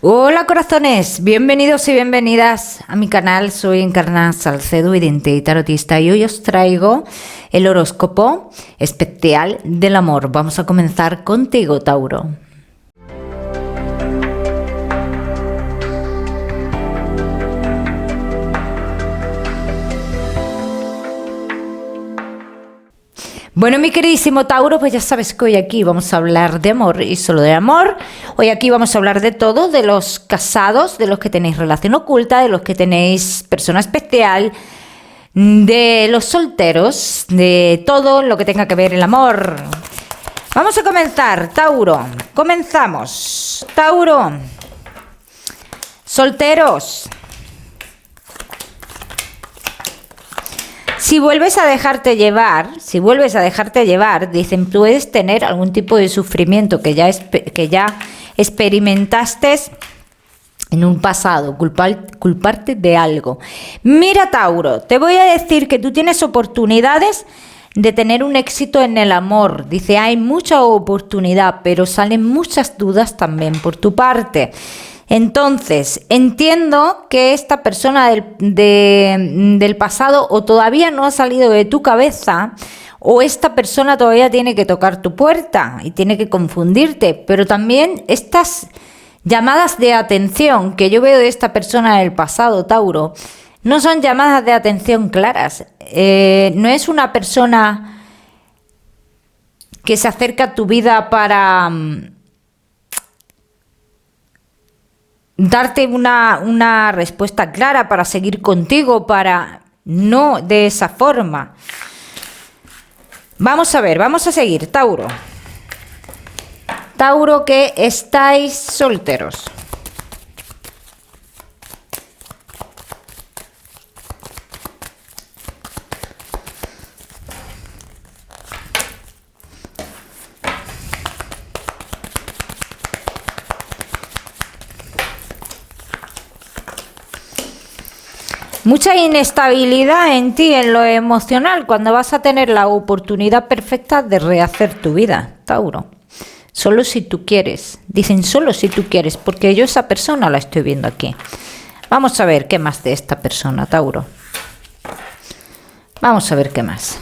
Hola corazones, bienvenidos y bienvenidas a mi canal. Soy Encarna Salcedo, vidente y tarotista, y hoy os traigo el horóscopo especial del amor. Vamos a comenzar contigo, Tauro. Bueno, mi queridísimo Tauro, pues ya sabes que hoy aquí vamos a hablar de amor y solo de amor. Hoy aquí vamos a hablar de todo, de los casados, de los que tenéis relación oculta, de los que tenéis persona especial, de los solteros, de todo lo que tenga que ver el amor. Vamos a comenzar, Tauro. Comenzamos. Tauro. Solteros. Si vuelves a dejarte llevar, dicen, puedes tener algún tipo de sufrimiento que ya experimentaste en un pasado, culparte de algo. Mira, Tauro, te voy a decir que tú tienes oportunidades de tener un éxito en el amor. Dice, hay mucha oportunidad, pero salen muchas dudas también por tu parte. Entonces, entiendo que esta persona del pasado o todavía no ha salido de tu cabeza, o esta persona todavía tiene que tocar tu puerta y tiene que confundirte, pero también estas llamadas de atención que yo veo de esta persona del pasado, Tauro, no son llamadas de atención claras. No es una persona que se acerca a tu vida para darte una respuesta clara, para seguir contigo, no de esa forma. Vamos a ver, vamos a seguir, Tauro. Tauro, que estáis solteros. Mucha inestabilidad en ti, en lo emocional, cuando vas a tener la oportunidad perfecta de rehacer tu vida, Tauro. Solo si tú quieres. Dicen solo si tú quieres, porque yo esa persona la estoy viendo aquí. Vamos a ver qué más de esta persona, Tauro. Vamos a ver qué más.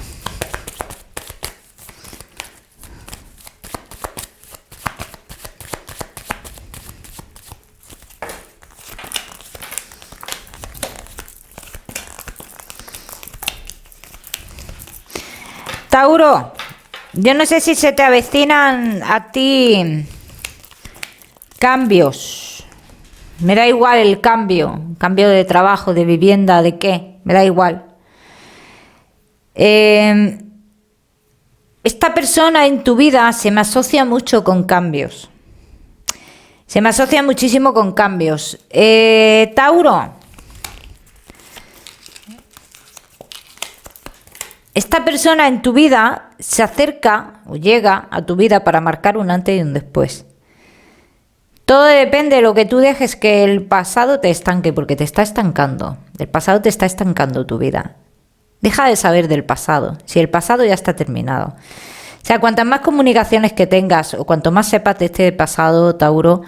Tauro, yo no sé si se te avecinan a ti cambios. Me da igual el cambio de trabajo, de vivienda, de qué, me da igual. Esta persona en tu vida se me asocia mucho con cambios. Se me asocia muchísimo con cambios. Tauro. Esta persona en tu vida se acerca o llega a tu vida para marcar un antes y un después. Todo depende de lo que tú dejes que el pasado te estanque, porque te está estancando. El pasado te está estancando tu vida. Deja de saber del pasado, si el pasado ya está terminado. O sea, cuantas más comunicaciones que tengas o cuanto más sepas de este pasado, Tauro,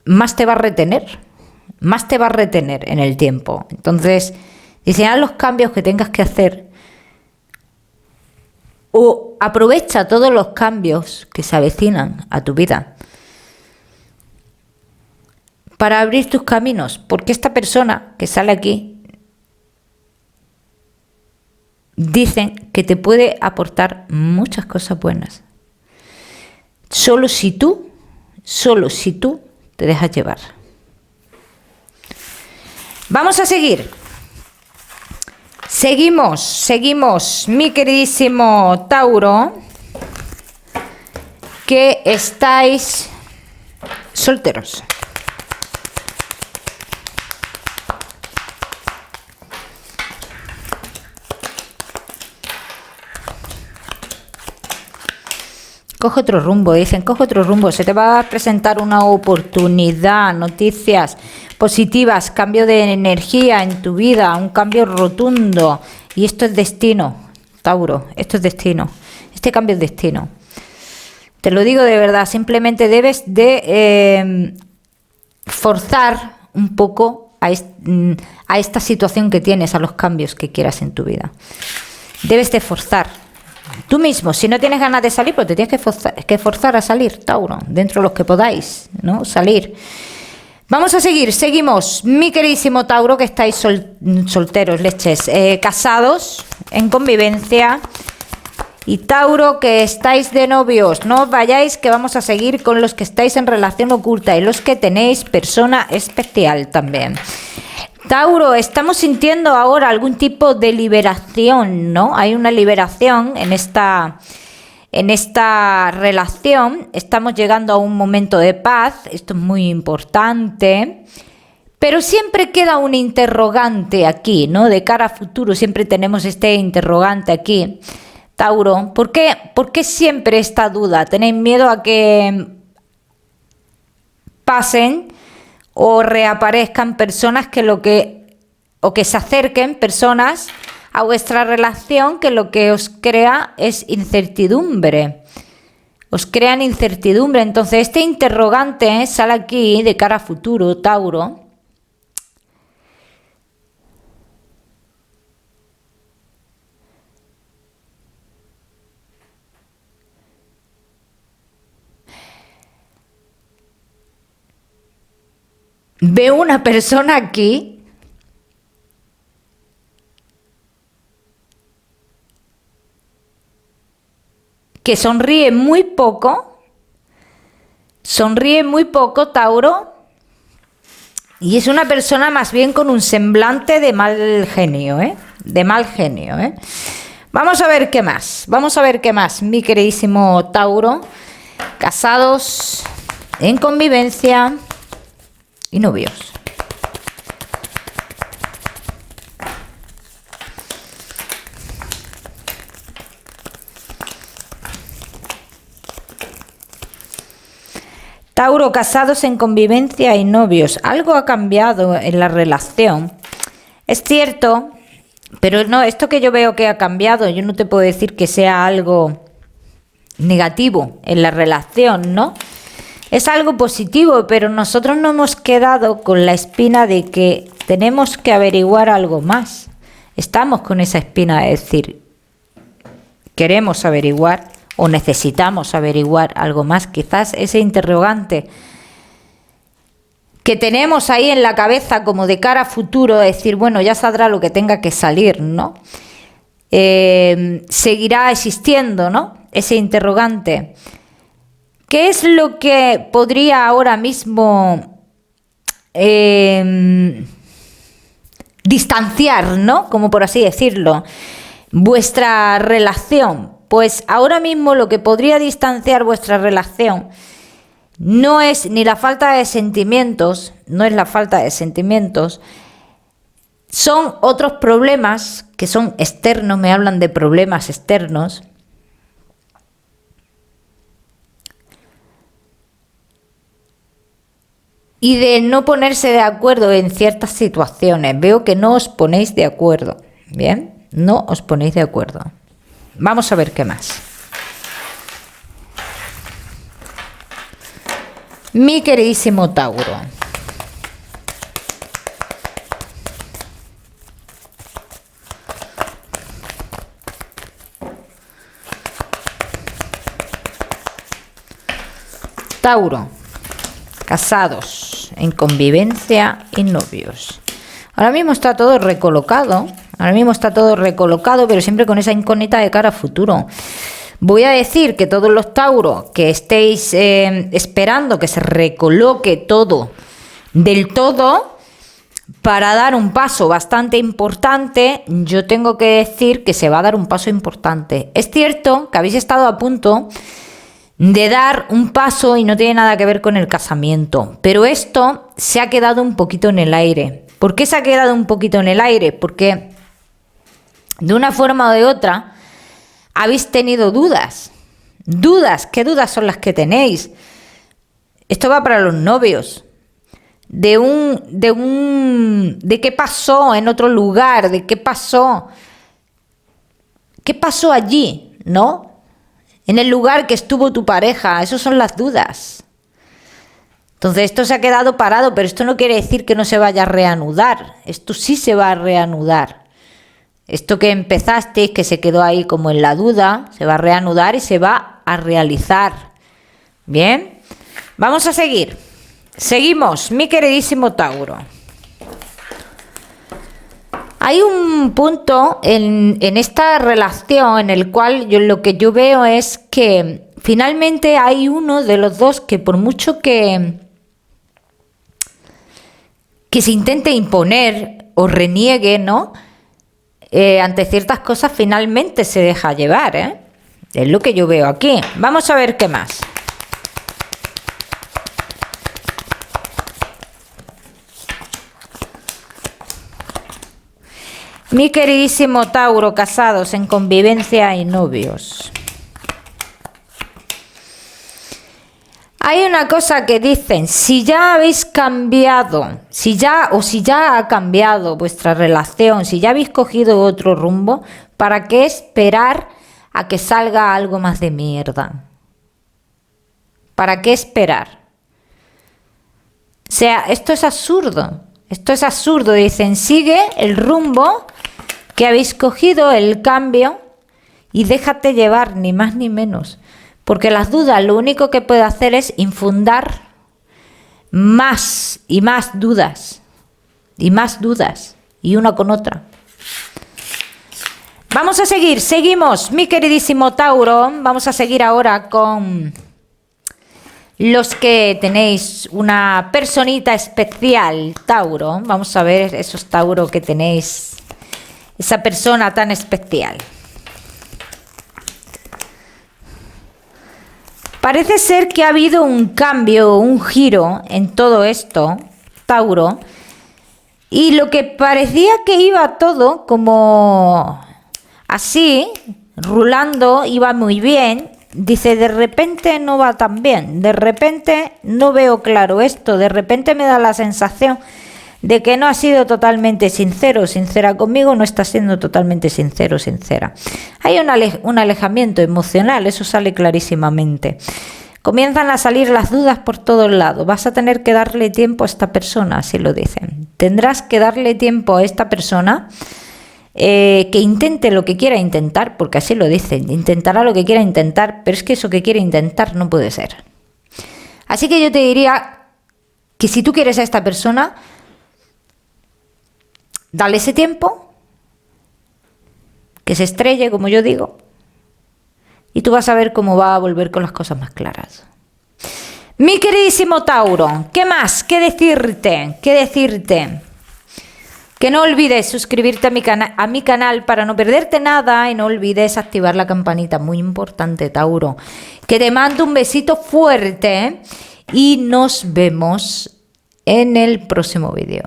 más te va a retener. Más te va a retener en el tiempo. Entonces, diseñar los cambios que tengas que hacer, o aprovecha todos los cambios que se avecinan a tu vida para abrir tus caminos, porque esta persona que sale aquí dicen que te puede aportar muchas cosas buenas. Solo si tú te dejas llevar. Vamos a seguir. Seguimos, mi queridísimo Tauro, que estáis solteros. Coge otro rumbo, dicen, coge otro rumbo, se te va a presentar una oportunidad, noticias positivas, cambio de energía en tu vida, un cambio rotundo. Y esto es destino, Tauro, esto es destino, este cambio es destino. Te lo digo de verdad, simplemente debes de forzar un poco a esta situación que tienes, a los cambios que quieras en tu vida. Debes de forzar. Tú mismo, si no tienes ganas de salir, pues te tienes que forzar a salir, Tauro, dentro de los que podáis, ¿no? Salir. Vamos a seguir, seguimos. Mi queridísimo Tauro, que estáis solteros, leches, casados, en convivencia. Y Tauro, que estáis de novios, no os vayáis, que vamos a seguir con los que estáis en relación oculta y los que tenéis persona especial también. Tauro, estamos sintiendo ahora algún tipo de liberación, ¿no? Hay una liberación en esta relación. Estamos llegando a un momento de paz, esto es muy importante. Pero siempre queda un interrogante aquí, ¿no? De cara a futuro siempre tenemos este interrogante aquí. Tauro, ¿por qué siempre esta duda? ¿Tenéis miedo a que pasen o reaparezcan personas o que se acerquen personas a vuestra relación que lo que os crea es incertidumbre? Os crean incertidumbre. Entonces este interrogante sale aquí de cara a futuro, Tauro. Veo una persona aquí que sonríe muy poco, Tauro, y es una persona más bien con un semblante de mal genio, ¿eh? De mal genio, ¿eh? Vamos a ver qué más, mi queridísimo Tauro, casados, en convivencia y novios. Tauro, casados en convivencia y novios. Algo ha cambiado en la relación. Es cierto, pero no, esto que yo veo que ha cambiado, yo no te puedo decir que sea algo negativo en la relación, ¿no? Es algo positivo, pero nosotros nos hemos quedado con la espina de que tenemos que averiguar algo más. Estamos con esa espina de decir, queremos averiguar o necesitamos averiguar algo más. Quizás ese interrogante que tenemos ahí en la cabeza como de cara a futuro, decir, bueno, ya saldrá lo que tenga que salir, ¿no? Seguirá existiendo, ¿no? Ese interrogante. ¿Qué es lo que podría ahora mismo distanciar, ¿no? Como por así decirlo, vuestra relación? Pues ahora mismo lo que podría distanciar vuestra relación no es ni la falta de sentimientos, son otros problemas que son externos, me hablan de problemas externos. Y de no ponerse de acuerdo en ciertas situaciones. Veo que no os ponéis de acuerdo. ¿Bien? No os ponéis de acuerdo. Vamos a ver qué más. Mi queridísimo Tauro. Tauro. Casados, en convivencia y novios. Ahora mismo está todo recolocado, pero siempre con esa incógnita de cara a futuro. Voy a decir que todos los Tauros que estéis esperando que se recoloque todo del todo para dar un paso bastante importante, yo tengo que decir que se va a dar un paso importante. Es cierto que habéis estado a punto de dar un paso y no tiene nada que ver con el casamiento, pero esto se ha quedado un poquito en el aire. ¿Por qué se ha quedado un poquito en el aire? Porque de una forma o de otra habéis tenido dudas. ¿Qué dudas son las que tenéis? Esto va para los novios. De qué pasó en otro lugar, de qué pasó allí, ¿no? en el lugar que estuvo tu pareja. Esas son las dudas. Entonces esto se ha quedado parado, pero esto no quiere decir que no se vaya a reanudar. Esto sí se va a reanudar. Esto que empezasteis, que se quedó ahí como en la duda, se va a reanudar y se va a realizar. Bien, vamos a seguir. Seguimos, mi queridísimo Tauro. Hay un punto en esta relación en el cual lo que yo veo es que finalmente hay uno de los dos que por mucho que se intente imponer o reniegue, ¿no? Ante ciertas cosas finalmente se deja llevar, ¿eh? Es lo que yo veo aquí. Vamos a ver qué más. Mi queridísimo Tauro, casados en convivencia y novios. Hay una cosa que dicen, si ya habéis cambiado, si ya ha cambiado vuestra relación, si ya habéis cogido otro rumbo, ¿para qué esperar a que salga algo más de mierda? ¿Para qué esperar? O sea, esto es absurdo. Esto es absurdo. Dicen, sigue el rumbo que habéis cogido, el cambio, y déjate llevar, ni más ni menos. Porque las dudas lo único que puede hacer es infundar más y más dudas. Y más dudas. Y una con otra. Vamos a seguir. Seguimos, mi queridísimo Tauro. Vamos a seguir ahora con los que tenéis una personita especial, Tauro. Vamos a ver esos Tauro que tenéis. Esa persona tan especial. Parece ser que ha habido un cambio, un giro en todo esto, Tauro, y lo que parecía que iba todo como así, rulando, iba muy bien, dice, de repente no va tan bien, de repente no veo claro esto, de repente me da la sensación de que no ha sido totalmente sincero, sincera conmigo, no está siendo totalmente sincero, sincera. Hay un alejamiento emocional, eso sale clarísimamente. Comienzan a salir las dudas por todos lados. Vas a tener que darle tiempo a esta persona, así lo dicen. Tendrás que darle tiempo a esta persona que intente lo que quiera intentar, porque así lo dicen. Intentará lo que quiera intentar, pero es que eso que quiere intentar no puede ser. Así que yo te diría que si tú quieres a esta persona, dale ese tiempo, que se estrelle, como yo digo, y tú vas a ver cómo va a volver con las cosas más claras. Mi queridísimo Tauro, ¿qué más? ¿Qué decirte? ¿Qué decirte? Que no olvides suscribirte a mi canal para no perderte nada y no olvides activar la campanita, muy importante, Tauro. Que te mando un besito fuerte y nos vemos en el próximo vídeo.